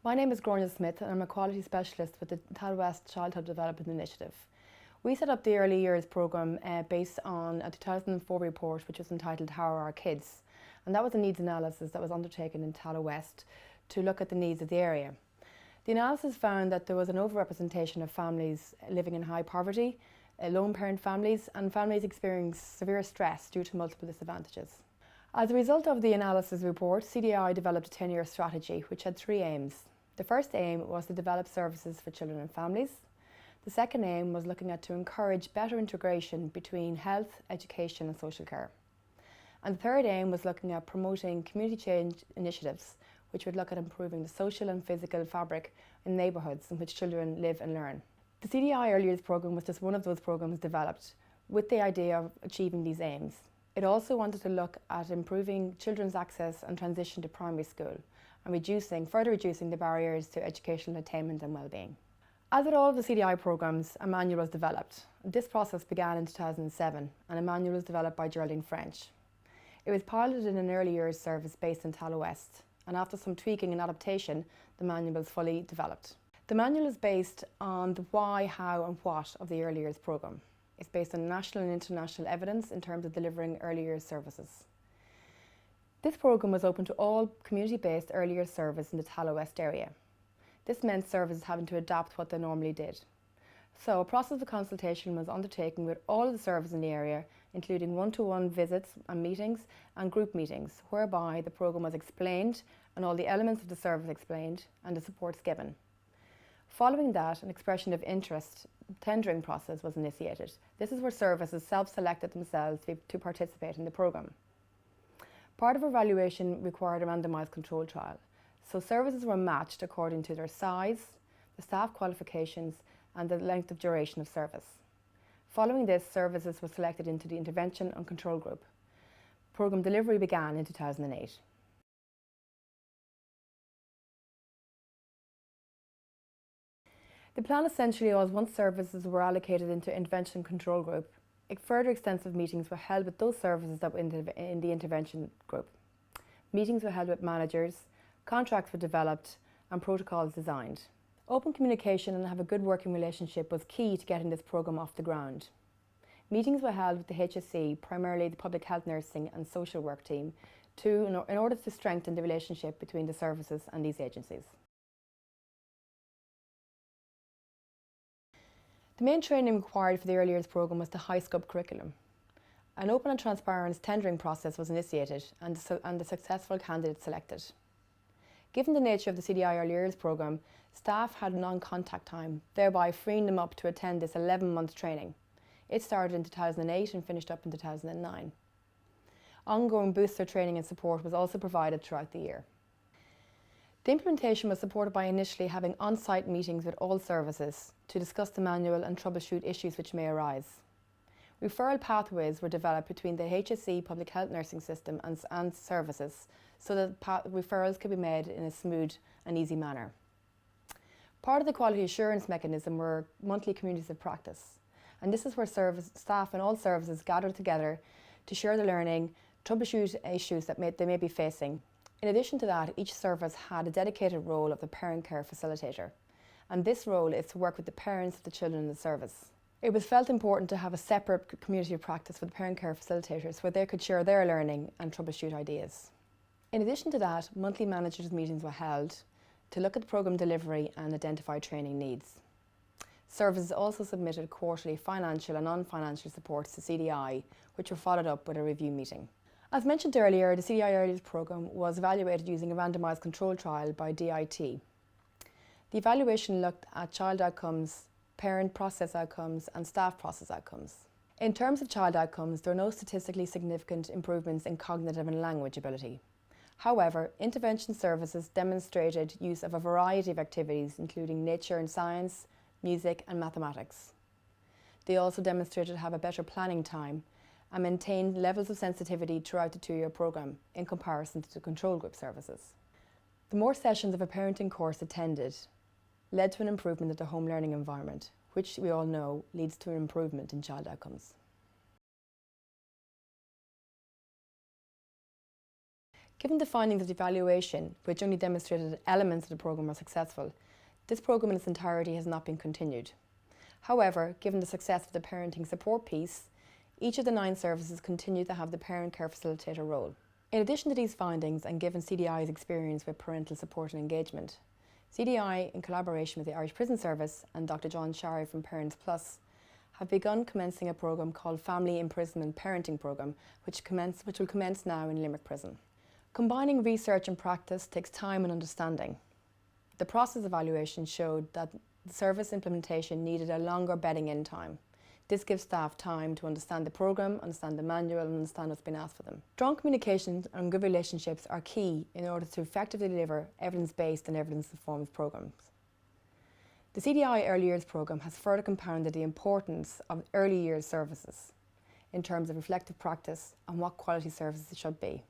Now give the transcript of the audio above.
My name is Grainne Smith and I'm a quality specialist with the Tal West Childhood Development Initiative. We set up the Early Years programme based on a 2004 report which was entitled How Are Our Kids? And that was a needs analysis that was undertaken in Tal West to look at the needs of the area. The analysis found that there was an overrepresentation of families living in high poverty, lone parent families and families experiencing severe stress due to multiple disadvantages. As a result of the analysis report, CDI developed a 10-year strategy which had three aims. The first aim was to develop services for children and families. The second aim was looking at to encourage better integration between health, education and social care. And the third aim was looking at promoting community change initiatives which would look at improving the social and physical fabric in neighbourhoods in which children live and learn. The CDI Early Years programme was just one of those programmes developed with the idea of achieving these aims. It also wanted to look at improving children's access and transition to primary school and further reducing the barriers to educational attainment and well-being. As with all of the CDI programmes, a manual was developed. This process began in 2007 and a manual was developed by Geraldine French. It was piloted in an early years service based in Tal West, and after some tweaking and adaptation, the manual was fully developed. The manual is based on the why, how and what of the early years programme. It's based on national and international evidence in terms of delivering early years services. This programme was open to all community-based early years service in the Tal West area. This meant services having to adapt what they normally did. So a process of consultation was undertaken with all of the services in the area, including one-to-one visits and meetings and group meetings, whereby the programme was explained and all the elements of the service explained and the supports given. Following that, an expression of interest tendering process was initiated. This is where services self-selected themselves to participate in the programme. Part of evaluation required a randomised control trial. So services were matched according to their size, the staff qualifications and the length of duration of service. Following this, services were selected into the intervention and control group. Programme delivery began in 2008. The plan essentially was once services were allocated into intervention control group, further extensive meetings were held with those services that were in the intervention group. Meetings were held with managers, contracts were developed and protocols designed. Open communication and have a good working relationship was key to getting this programme off the ground. Meetings were held with the HSE, primarily the public health nursing and social work team, in order to strengthen the relationship between the services and these agencies. The main training required for the early years programme was the high scope curriculum. An open and transparent tendering process was initiated and the successful candidates selected. Given the nature of the CDI Early Years programme, staff had non-contact time, thereby freeing them up to attend this 11-month training. It started in 2008 and finished up in 2009. Ongoing booster training and support was also provided throughout the year. The implementation was supported by initially having on-site meetings with all services to discuss the manual and troubleshoot issues which may arise. Referral pathways were developed between the HSE public health nursing system and services so that referrals could be made in a smooth and easy manner. Part of the quality assurance mechanism were monthly communities of practice, and this is where staff and all services gathered together to share their learning, troubleshoot issues that they may be facing. In addition to that, each service had a dedicated role of the parent care facilitator, and this role is to work with the parents of the children in the service. It was felt important to have a separate community of practice for the parent care facilitators where they could share their learning and troubleshoot ideas. In addition to that, monthly managers' meetings were held to look at programme delivery and identify training needs. Services also submitted quarterly financial and non-financial supports to CDI, which were followed up with a review meeting. As mentioned earlier, the CDI Early Years programme was evaluated using a randomised control trial by DIT. The evaluation looked at child outcomes, parent process outcomes and staff process outcomes. In terms of child outcomes, there are no statistically significant improvements in cognitive and language ability. However, intervention services demonstrated use of a variety of activities including nature and science, music and mathematics. They also demonstrated to have a better planning time and maintained levels of sensitivity throughout the 2-year programme in comparison to the control group services. The more sessions of a parenting course attended led to an improvement of the home learning environment, which we all know leads to an improvement in child outcomes. Given the findings of the evaluation, which only demonstrated that elements of the programme were successful, this programme in its entirety has not been continued. However, given the success of the parenting support piece, each of the 9 services continue to have the parent care facilitator role. In addition to these findings, and given CDI's experience with parental support and engagement, CDI, in collaboration with the Irish Prison Service and Dr. John Shari from Parents Plus, have begun commencing a programme called Family Imprisonment Parenting Programme, which will commence now in Limerick Prison. Combining research and practice takes time and understanding. The process evaluation showed that the service implementation needed a longer bedding in time. This gives staff time to understand the programme, understand the manual and understand what's been asked for them. Strong communication and good relationships are key in order to effectively deliver evidence-based and evidence-informed programmes. The CDI Early Years programme has further compounded the importance of early years services in terms of reflective practice and what quality services should be.